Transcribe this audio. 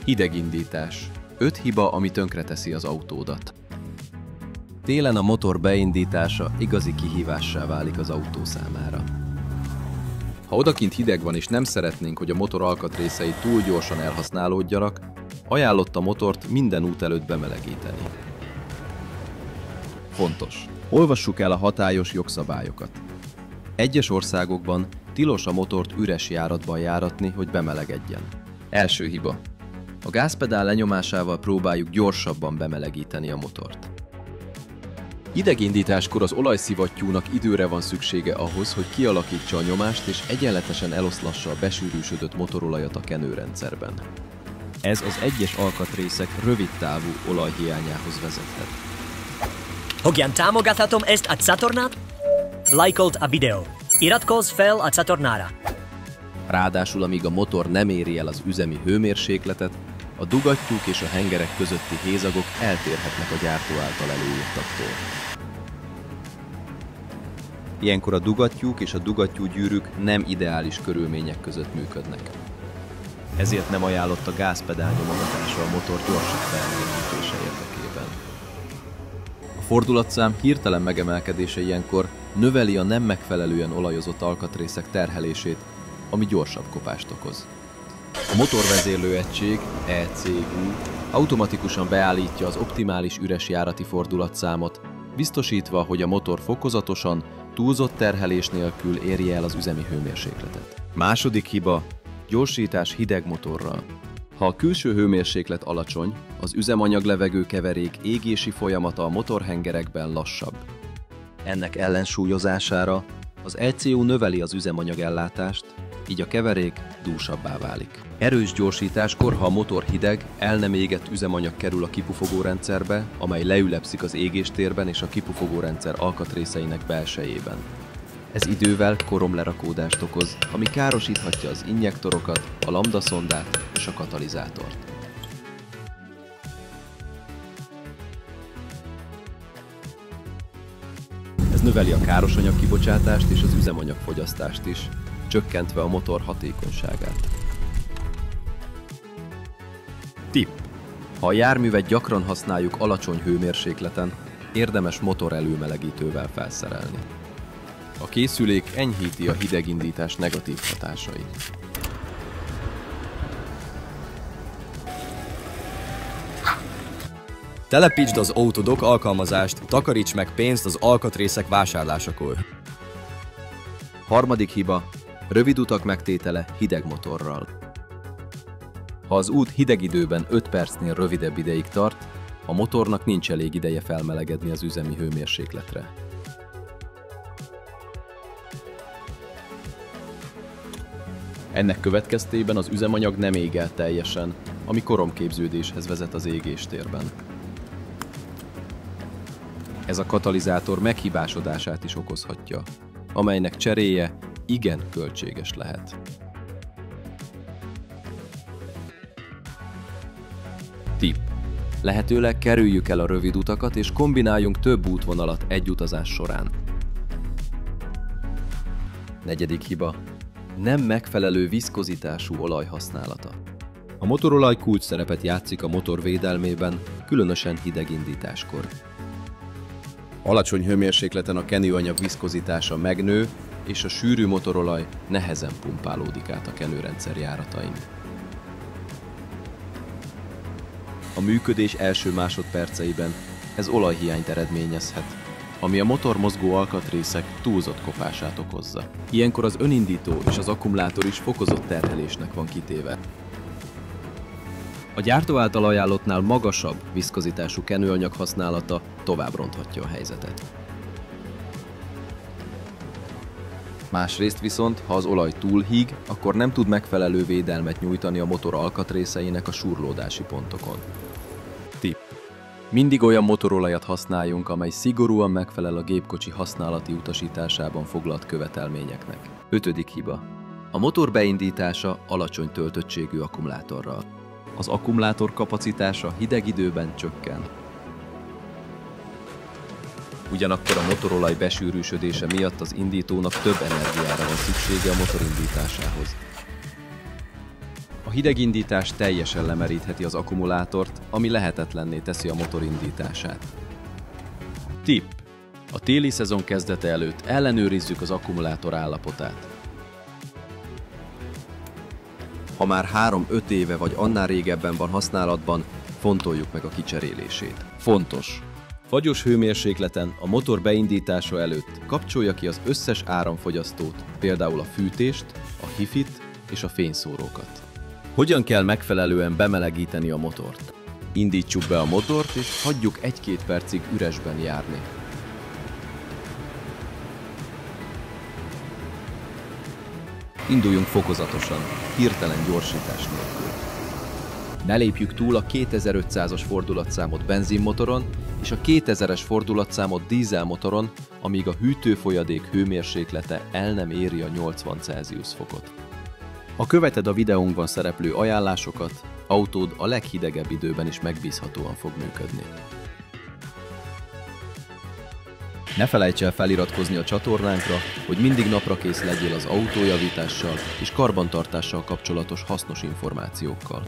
Hidegindítás. 5 hiba, ami tönkreteszi az autódat. Télen a motor beindítása igazi kihívássá válik az autó számára. Ha odakint hideg van és nem szeretnénk, hogy a motor alkatrészei túl gyorsan elhasználódjanak, ajánlott a motort minden út előtt bemelegíteni. Fontos! Olvassuk el a hatályos jogszabályokat. Egyes országokban tilos a motort üres járatban járatni, hogy bemelegedjen. Első hiba. A gázpedál lenyomásával próbáljuk gyorsabban bemelegíteni a motort. Hidegindításkor az olajszivattyúnak időre van szüksége ahhoz, hogy kialakítsa a nyomást és egyenletesen eloszlassa a besűrűsödött motorolajat a kenőrendszerben. Ez az egyes alkatrészek rövidtávú olajhiányához vezethet. Hogyan támogathatom ezt a csatornát? Lájkold a videó. Iratkozz fel a csatornára. Ráadásul, amíg a motor nem éri el az üzemi hőmérsékletet, a dugattyúk és a hengerek közötti hézagok eltérhetnek a gyártó által előírtaktól. Ilyenkor a dugattyúk és a dugattyúgyűrűk nem ideális körülmények között működnek. Ezért nem ajánlott a gázpedál nyomogatása a motor gyorsabb felmelegítése érdekében. A fordulatszám hirtelen megemelkedése ilyenkor növeli a nem megfelelően olajozott alkatrészek terhelését, ami gyorsabb kopást okoz. A motorvezérlőegység, ECU, automatikusan beállítja az optimális üres járati fordulatszámot, biztosítva, hogy a motor fokozatosan, túlzott terhelés nélkül érje el az üzemi hőmérsékletet. Második hiba: gyorsítás hideg motorral. Ha a külső hőmérséklet alacsony, az üzemanyag-levegő keverék égési folyamata a motorhengerekben lassabb. Ennek ellensúlyozására az ECU növeli az üzemanyagellátást, így a keverék dúsabbá válik. Erős gyorsításkor, ha a motor hideg, el nem égett üzemanyag kerül a kipufogórendszerbe, amely leülepszik az égéstérben és a kipufogórendszer alkatrészeinek belsejében. Ez idővel koromlerakódást okoz, ami károsíthatja az injektorokat, a lambdaszondát és a katalizátort. Ez növeli a károsanyag kibocsátást és az üzemanyagfogyasztást is, csökkentve a motor hatékonyságát. Tipp: ha a járművet gyakran használjuk alacsony hőmérsékleten, érdemes motor előmelegítővel felszerelni. A készülék enyhíti a hidegindítás negatív hatásait. Telepítsd az Autodoc alkalmazást, takaríts meg pénzt az alkatrészek vásárlásakor. Harmadik hiba: rövid utak megtétele hideg motorral. Ha az út hideg időben 5 percnél rövidebb ideig tart, a motornak nincs elég ideje felmelegedni az üzemi hőmérsékletre. Ennek következtében az üzemanyag nem ég el teljesen, ami koromképződéshez vezet az égéstérben. Ez a katalizátor meghibásodását is okozhatja, amelynek cseréje igen költséges lehet. Tipp: lehetőleg kerüljük el a rövid utakat és kombináljunk több útvonalat egy utazás során. Negyedik hiba: nem megfelelő viszkozitású olaj használata. A motorolaj kulcsszerepet játszik a motor védelmében, különösen hidegindításkor. Alacsony hőmérsékleten a kenőanyag viszkozitása megnő, és a sűrű motorolaj nehezen pumpálódik át a kenőrendszer járatain. A működés első másodperceiben ez olajhiányt eredményezhet, ami a motor mozgó alkatrészek túlzott kopását okozza. Ilyenkor az önindító és az akkumulátor is fokozott terhelésnek van kitéve. A gyártó által ajánlottnál magasabb viszkozitású kenőanyag használata tovább ronthatja a helyzetet. Másrészt viszont, ha az olaj túl híg, akkor nem tud megfelelő védelmet nyújtani a motor alkatrészeinek a surlódási pontokon. Tipp: mindig olyan motorolajat használjunk, amely szigorúan megfelel a gépkocsi használati utasításában foglalt követelményeknek. Ötödik hiba: a motor beindítása alacsony töltöttségű akkumulátorral. Az akkumulátor kapacitása hideg időben csökken. Ugyanakkor a motorolaj besűrűsödése miatt az indítónak több energiára van szüksége a motor indításához. A hidegindítás teljesen lemerítheti az akkumulátort, ami lehetetlenné teszi a motor indítását. Tipp: a téli szezon kezdete előtt ellenőrizzük az akkumulátor állapotát. Ha már 3-5 éve vagy annál régebben van használatban, fontoljuk meg a kicserélését. Fontos! Fagyos hőmérsékleten a motor beindítása előtt kapcsolja ki az összes áramfogyasztót, például a fűtést, a hifit és a fényszórókat. Hogyan kell megfelelően bemelegíteni a motort? Indítsuk be a motort és hagyjuk 1-2 percig üresben járni. Induljunk fokozatosan, hirtelen gyorsítás nélkül. Ne lépjük túl a 2500-as fordulatszámot benzinmotoron és a 2000-es fordulatszámot dízelmotoron, amíg a hűtőfolyadék hőmérséklete el nem éri a 80 Celsius fokot. Ha követed a videónkban szereplő ajánlásokat, autód a leghidegebb időben is megbízhatóan fog működni. Ne felejts el feliratkozni a csatornánkra, hogy mindig naprakész legyél az autójavítással és karbantartással kapcsolatos hasznos információkkal.